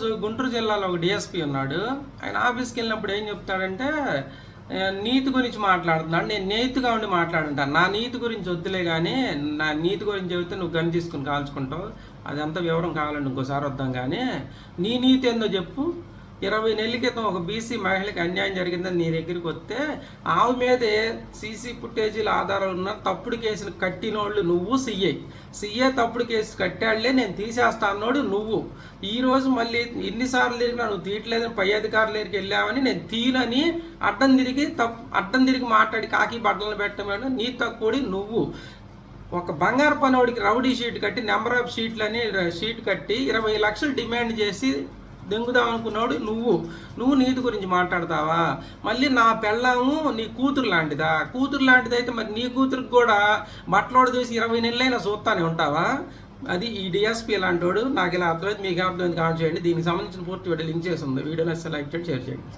ఈరోజు గుంటూరు జిల్లాలో ఒక డిఎస్పీ ఉన్నాడు. ఆయన ఆఫీస్కి వెళ్ళినప్పుడు ఏం చెప్తాడంటే నీతి గురించి మాట్లాడుతున్నాడు. నేను నీతిగా ఉండి మాట్లాడుంటాను. నా నీతి గురించి వద్దులే కానీ నా నీతి గురించి చెబితే నువ్వు గన్ తీసుకుని కాల్చుకుంటావు. అదంతా వివరం కావాలండి ఇంకోసారి వద్దాం. కానీ నీ నీతి ఏందో చెప్పు. 20 నెలల క్రితం ఒక బీసీ మహిళకి అన్యాయం జరిగిందని నీ దగ్గరికి వస్తే ఆమె మీదే సీసీ ఫుటేజీల ఆధారాలు ఉన్న తప్పుడు కేసులు కట్టినోళ్ళు నువ్వు సీఏ తప్పుడు కేసు కట్టాళ్లే నేను తీసేస్తా అన్నోడు నువ్వు. ఈరోజు మళ్ళీ ఎన్నిసార్లు తిరిగినా నువ్వు తీయట్లేదని పై అధికారుల దగ్గరికి వెళ్ళావని నేను తీనని అడ్డం తిరిగి మాట్లాడి కాకి బట్టలు పెట్టమని నీ తక్కువడి నువ్వు. ఒక బంగారు పనోడికి రౌడీ షీట్ కట్టి నెంబర్ ఆఫ్ షీట్లని షీట్ కట్టి 20 లక్షలు డిమాండ్ చేసి దెంగుదాం అనుకున్నాడు నువ్వు నీతి గురించి మాట్లాడతావా? మళ్ళీ నా పెళ్ళాము నీ కూతురు లాంటిదా? కూతురు లాంటిది అయితే మరి నీ కూతురికి కూడా బట్టలోడు చూసి 20 నెలలైనా చూస్తానే ఉంటావా? అది ఈ డిఎస్పీ లాంటి వాడు. నాకు ఇలా అర్థమైంది, మీకు అర్థమైంది కామెంట్ చేయండి. దీనికి సంబంధించిన పూర్తి వీడియో లింక్ చేసి ఉంది. వీడియోని అసలు లైక్ చేయండి, షేర్ చేయండి.